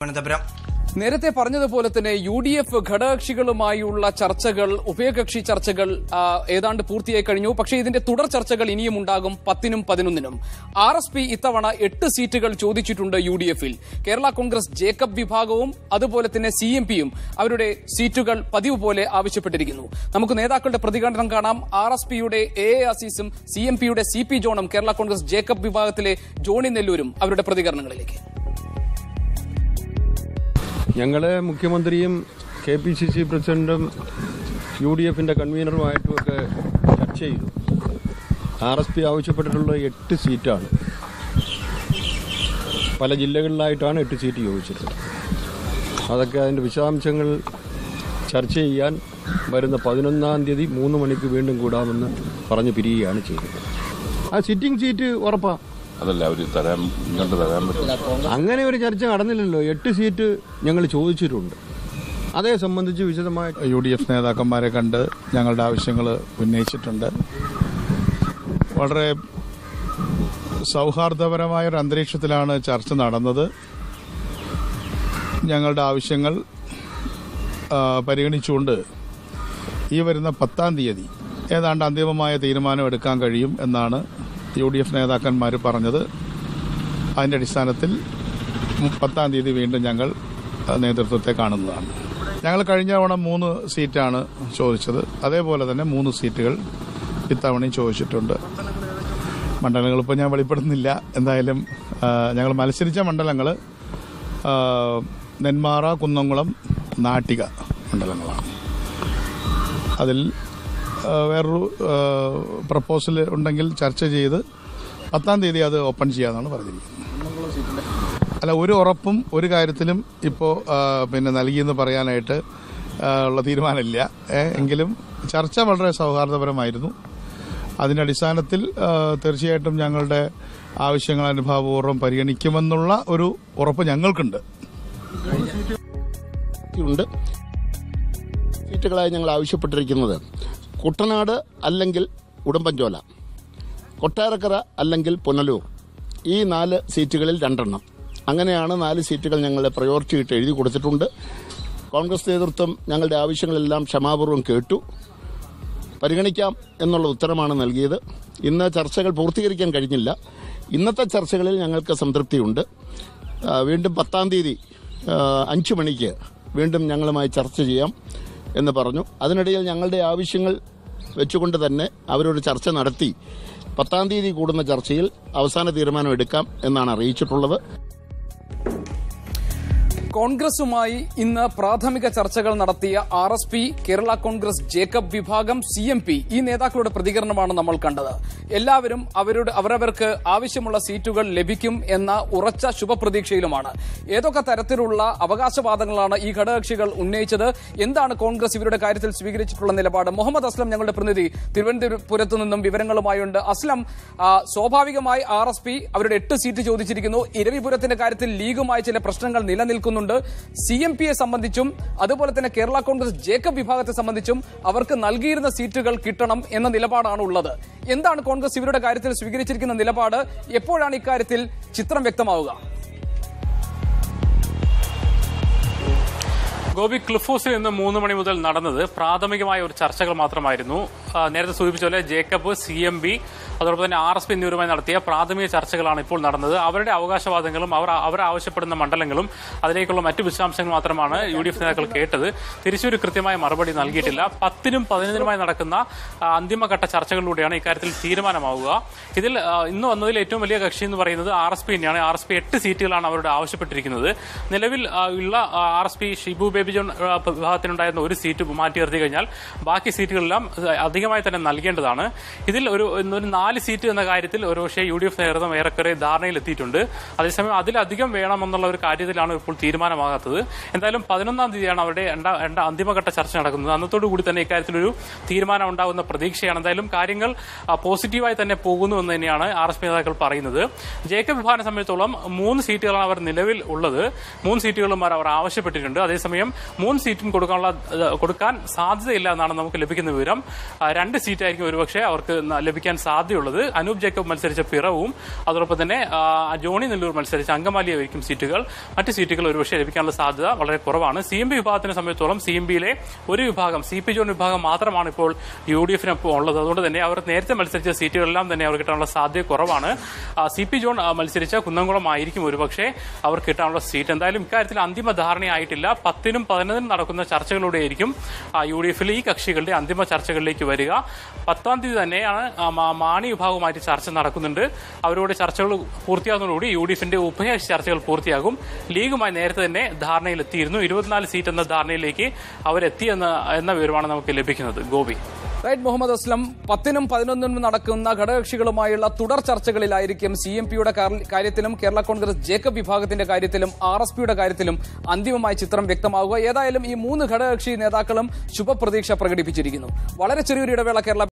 നേരത്തെ പറഞ്ഞതുപോലെ തന്നെ UDF ഘടകകക്ഷികളുമായുള്ള ചർച്ചകൾ, ഉഭയകക്ഷി ചർച്ചകൾ ഏതാണ്ട് പൂർത്തിയായി കഴിഞ്ഞു. പക്ഷേ ഇതിന്റെ തുടർ ചർച്ചകൾ ഇനിയും ഉണ്ടാകും 10-നും 11-നും. RSP ഇത്തവണ 8 സീറ്റുകൾ ചോദിച്ചിട്ടുണ്ട് UDF-ൽ. കേരള കോൺഗ്രസ് ജേക്കബ് വിഭാഗവും അതുപോലെ തന്നെ CMP-യും അവരുടെ സീറ്റുകൾ പതിവ് പോലെ ആവശ്യപ്പെട്ടിരിക്കുന്നു. നമുക്ക് നേതാക്കളുടെ പ്രതികരണം കാണാം. RSP-യുടെ AA അസീസും CMP-യുടെ CP ജോണും കേരള കോൺഗ്രസ് ജേക്കബ് വിഭാഗത്തിലെ ജോണി നെല്ലൂരും അവരുടെ പ്രതികരണങ്ങളിലേക്ക്. ഞങ്ങളെ മുഖ്യമന്ത്രിയും KPCC പ്രസിഡന്റും UDF-ന്റെ കൺവീനറുമായിട്ടുമൊക്കെ ചർച്ച ചെയ്തു. RSP ആവശ്യപ്പെട്ടിട്ടുള്ള 8 സീറ്റാണ്. പല ജില്ലകളിലായിട്ടാണ് 8 സീറ്റ് ചോദിച്ചിട്ടുള്ളത്. അതൊക്കെ അതിൻ്റെ വിശദാംശങ്ങൾ ചർച്ച ചെയ്യാൻ വരുന്ന 11-ാം തീയതി 3 മണിക്ക് വീണ്ടും കൂടാമെന്ന് പറഞ്ഞ് പിരിയുകയാണ് ചെയ്തത്. ആ സിറ്റിംഗ് സീറ്റ് ഉറപ്പാണ്. അതല്ല അവർ തരാൻ പറ്റില്ല. അങ്ങനെ ഒരു ചർച്ച നടന്നില്ലല്ലോ. 8 സീറ്റ് ഞങ്ങൾ ചോദിച്ചിട്ടുണ്ട്. അതേ സംബന്ധിച്ച് വിശദമായ UDF നേതാക്കന്മാരെ കണ്ട് ഞങ്ങളുടെ ആവശ്യങ്ങൾ ഉന്നയിച്ചിട്ടുണ്ട്. വളരെ സൗഹാർദ്ദപരമായൊരു അന്തരീക്ഷത്തിലാണ് ചർച്ച നടന്നത്. ഞങ്ങളുടെ ആവശ്യങ്ങൾ പരിഗണിച്ചുകൊണ്ട് ഈ വരുന്ന 10-ാം തീയതി ഏതാണ്ട് അന്തിമമായ തീരുമാനം എടുക്കാൻ കഴിയും എന്നാണ് UDF നേതാക്കന്മാർ പറഞ്ഞത്. അതിൻ്റെ അടിസ്ഥാനത്തിൽ 10-ാം തീയതി വീണ്ടും ഞങ്ങൾ നേതൃത്വത്തെ കാണുന്നതാണ്. ഞങ്ങൾ കഴിഞ്ഞ തവണ 3 സീറ്റാണ് ചോദിച്ചത്. അതേപോലെ തന്നെ 3 സീറ്റുകൾ ഇത്തവണയും ചോദിച്ചിട്ടുണ്ട്. മണ്ഡലങ്ങൾ ഇപ്പോൾ ഞാൻ വെളിപ്പെടുന്നില്ല. എന്തായാലും ഞങ്ങൾ മത്സരിച്ച മണ്ഡലങ്ങൾ നെന്മാറ, കുന്നംകുളം, നാട്ടിക മണ്ഡലങ്ങളാണ്. അതിൽ വേറൊരു പ്രപ്പോസൽ ഉണ്ടെങ്കിൽ ചർച്ച ചെയ്ത് 10-ാം തീയതി അത് ഓപ്പൺ ചെയ്യാമെന്നാണ് പറഞ്ഞിരിക്കുന്നത്. അല്ല, ഒരു ഉറപ്പും ഒരു കാര്യത്തിലും ഇപ്പോൾ നൽകിയെന്ന് പറയാനായിട്ട് ഉള്ള തീരുമാനമില്ല. എങ്കിലും ചർച്ച വളരെ സൗഹാർദ്ദപരമായിരുന്നു. അതിന്റെ അടിസ്ഥാനത്തിൽ തീർച്ചയായിട്ടും ഞങ്ങളുടെ ആവശ്യങ്ങൾ അനുഭാവപൂർവ്വം പരിഗണിക്കുമെന്നുള്ള ഒരു ഉറപ്പ് ഞങ്ങൾക്കുണ്ട്. സീറ്റുകളായി ഞങ്ങൾ ആവശ്യപ്പെട്ടിരിക്കുന്നത് കുട്ടനാട് അല്ലെങ്കിൽ ഉടുമ്പൻചോല, കൊട്ടാരക്കര അല്ലെങ്കിൽ പുനലൂർ, ഈ 4 സീറ്റുകളിൽ 2 എണ്ണം. അങ്ങനെയാണ് 4 സീറ്റുകൾ ഞങ്ങളുടെ പ്രയോറിറ്റി ഇട്ട് എഴുതി കൊടുത്തിട്ടുണ്ട്. കോൺഗ്രസ് നേതൃത്വം ഞങ്ങളുടെ ആവശ്യങ്ങളെല്ലാം ക്ഷമാപൂർവ്വം കേട്ടു. പരിഗണിക്കാം എന്നുള്ള ഉത്തരമാണ് നൽകിയത്. ഇന്ന് ചർച്ചകൾ പൂർത്തീകരിക്കാൻ കഴിഞ്ഞില്ല. ഇന്നത്തെ ചർച്ചകളിൽ ഞങ്ങൾക്ക് സംതൃപ്തിയുണ്ട്. വീണ്ടും 10-ാം തീയതി 5 മണിക്ക് വീണ്ടും ഞങ്ങളുമായി ചർച്ച ചെയ്യാം എന്ന് പറഞ്ഞു. അതിനിടയിൽ ഞങ്ങളുടെ ആവശ്യങ്ങൾ വെച്ചുകൊണ്ട് തന്നെ അവരോട് ചർച്ച നടത്തി 10-ാം തീയതി കൂടുന്ന ചർച്ചയിൽ അവസാന തീരുമാനം എടുക്കാം എന്നാണ് അറിയിച്ചിട്ടുള്ളത്. കോൺഗ്രസുമായി ഇന്ന് പ്രാഥമിക ചർച്ചകൾ നടത്തിയ RSP, കേരള കോൺഗ്രസ് ജേക്കബ് വിഭാഗം, CMP ഈ നേതാക്കളുടെ പ്രതികരണമാണ് നമ്മൾ കണ്ടത്. എല്ലാവരും അവരവർക്ക് ആവശ്യമുള്ള സീറ്റുകൾ ലഭിക്കും എന്ന ഉറച്ച ശുഭപ്രതീക്ഷയിലുമാണ്. ഏതൊക്കെ തരത്തിലുള്ള അവകാശവാദങ്ങളാണ് ഈ ഘടകകക്ഷികൾ ഉന്നയിച്ചത്? എന്താണ് കോൺഗ്രസ് ഇവരുടെ കാര്യത്തിൽ സ്വീകരിച്ചിട്ടുള്ള നിലപാട്? മുഹമ്മദ് അസ്ലം ഞങ്ങളുടെ പ്രതിനിധി തിരുവനന്തപുരത്ത് നിന്നും വിവരങ്ങളുമായുണ്ട്. അസ്ലം, സ്വാഭാവികമായി RSP അവരുടെ 8 സീറ്റ് ചോദിച്ചിരിക്കുന്നു. ഇരവിപുരത്തിന്റെ കാര്യത്തിൽ ലീഗുമായി ചില പ്രശ്നങ്ങൾ നിലനിൽക്കുന്നു. CMP-യെ സംബന്ധിച്ചും അതുപോലെ തന്നെ കേരള കോൺഗ്രസ് ജേക്കബ് വിഭാഗത്തെ സംബന്ധിച്ചും അവർക്ക് നൽകിയിരുന്ന സീറ്റുകൾ കിട്ടണം എന്ന നിലപാടാണ് ഉള്ളത്. എന്താണ് കോൺഗ്രസ് ഇവരുടെ കാര്യത്തിൽ സ്വീകരിച്ചിരിക്കുന്ന നിലപാട്? എപ്പോഴാണ് ഇക്കാര്യത്തിൽ ചിത്രം വ്യക്തമാവുക? ഗോപി, ക്ലിഫ് ഹൗസിൽ ഇന്ന് 3 മണി മുതൽ നടന്നത് പ്രാഥമികമായ ഒരു ചർച്ചകൾ മാത്രമായിരുന്നു. നേരത്തെ സൂചിപ്പിച്ച പോലെ ജേക്കബ്, CMP അതോടൊപ്പം തന്നെ RSP എന്നിവരുമായി നടത്തിയ പ്രാഥമിക ചർച്ചകളാണ് ഇപ്പോൾ നടന്നത്. അവരുടെ അവകാശവാദങ്ങളും അവർ ആവശ്യപ്പെടുന്ന മണ്ഡലങ്ങളും അതിലേക്കുള്ള മറ്റു വിശദാംശങ്ങൾ മാത്രമാണ് UDF നേതാക്കൾ കേട്ടത്. തിരിച്ചൊരു കൃത്യമായ മറുപടി നൽകിയിട്ടില്ല. 10-നും 11-നുമായി നടക്കുന്ന അന്തിമഘട്ട ചർച്ചകളിലൂടെയാണ് ഇക്കാര്യത്തിൽ തീരുമാനമാവുക. ഇതിൽ ഇന്ന് വന്നതിൽ ഏറ്റവും വലിയ കക്ഷി എന്ന് പറയുന്നത് RSP തന്നെയാണ്. RSP 8 സീറ്റുകളാണ് അവരുടെ ആവശ്യപ്പെട്ടിരിക്കുന്നത്. നിലവിൽ ഉള്ള RSP ഷിബു ബേബി ജോൺ വിഭാഗത്തിനുണ്ടായിരുന്ന 1 സീറ്റ് മാറ്റി നിർത്തി കഴിഞ്ഞാൽ ബാക്കി സീറ്റുകളെല്ലാം അധികമായി തന്നെ നൽകേണ്ടതാണ്. ഇതിൽ ഒരു 4 സീറ്റ് എന്ന കാര്യത്തിൽ ഒരുപക്ഷെ UDF നേതൃത്വം ഏറെക്കുറെ ധാരണയിലെത്തിയിട്ടുണ്ട്. അതേസമയം അതിലധികം വേണമെന്നുള്ള ഒരു കാര്യത്തിലാണ് ഇപ്പോൾ തീരുമാനമാകാത്തത്. എന്തായാലും 11-ാം തീയതിയാണ് അവരുടെ അന്തിമഘട്ട ചർച്ച നടക്കുന്നത്. അന്നത്തോടുകൂടി തന്നെ ഇക്കാര്യത്തിലൊരു തീരുമാനം ഉണ്ടാകുന്ന പ്രതീക്ഷയാണ്. എന്തായാലും കാര്യങ്ങൾ പോസിറ്റീവായി തന്നെ പോകുന്നു എന്ന് തന്നെയാണ് RSP നേതാക്കൾ പറയുന്നത്. ജേക്കബ് വിഭാഗത്തെ സംബന്ധിച്ചോളം 3 സീറ്റുകളാണ് അവർ നിലവിൽ ഉള്ളത്. 3 സീറ്റുകളും അവർ ആവശ്യപ്പെട്ടിട്ടുണ്ട്. അതേസമയം 3 സീറ്റും കൊടുക്കാൻ സാധ്യതയില്ല എന്നാണ് നമുക്ക് ലഭിക്കുന്ന വിവരം. 2 സീറ്റായിരിക്കും ഒരുപക്ഷെ അവർക്ക് ലഭിക്കാൻ സാധ്യത സാധ്യതയുള്ളത്. അനൂപ് ജേക്കബ് മത്സരിച്ച പിറവും അതോടൊപ്പം തന്നെ ജോണി നെല്ലൂർ മത്സരിച്ച അങ്കമാലിയായിരിക്കും സീറ്റുകൾ. മറ്റ് സീറ്റുകൾ ഒരുപക്ഷെ ലഭിക്കാനുള്ള സാധ്യത വളരെ കുറവാണ്. CMP വിഭാഗത്തിനെ സംബന്ധിച്ചോളം CMPയിലെ ഒരു വിഭാഗം CP ജോൺ വിഭാഗം മാത്രമാണ് ഇപ്പോൾ UDF-നൊപ്പം ഉള്ളത്. അതുകൊണ്ട് തന്നെ അവർ നേരത്തെ മത്സരിച്ച സീറ്റുകളെല്ലാം തന്നെ അവർ കിട്ടാനുള്ള സാധ്യത കുറവാണ്. CP ജോൺ മത്സരിച്ച കുന്നംകുളം ആയിരിക്കും ഒരുപക്ഷെ അവർ കിട്ടാനുള്ള സീറ്റ്. എന്തായാലും ഇക്കാര്യത്തിൽ അന്തിമ ധാരണയായിട്ടില്ല. 10-നും 11-നും നടക്കുന്ന ചർച്ചകളിലൂടെയായിരിക്കും UDF-ലെ ഈ കക്ഷികളുടെ അന്തിമ ചർച്ചകളിലേക്ക് വരിക. 10-ാം തീയതി തന്നെയാണ് മാണി വിഭാഗവുമായിട്ട് ചർച്ച നടക്കുന്നുണ്ട്. അവരോട് ചർച്ചകൾ പൂർത്തിയാകുന്നതോടുകൂടി UDF-ന്റെ ഉഭയകക്ഷി ചർച്ചകൾ പൂർത്തിയാകും. ലീഗുമായി നേരത്തെ തന്നെ ധാരണയിലെത്തിയിരുന്നു. 24 സീറ്റ് എന്ന ധാരണയിലേക്ക് അവരെത്തി എന്ന വിവരമാണ് നമുക്ക് ലഭിക്കുന്നത്. ഗോപി. റൈറ്റ് മുഹമ്മദ് അസ്ലം. 10-നും 11-നും നടക്കുന്ന ഘടകകക്ഷികളുമായുള്ള തുടർ ചർച്ചകളിലായിരിക്കും CMPയുടെ കാര്യത്തിലും കേരള കോൺഗ്രസ് ജേക്കബ് വിഭാഗത്തിന്റെ കാര്യത്തിലും RSPയുടെ കാര്യത്തിലും അന്തിമമായ ചിത്രം വ്യക്തമാകുക. ഏതായാലും ഈ 3 ഘടകകക്ഷി നേതാക്കളും ശുഭപ്രതീക്ഷ പ്രകടിപ്പിച്ചിരിക്കുന്നു. വളരെ ചെറിയൊരു ഇടവേള കേരള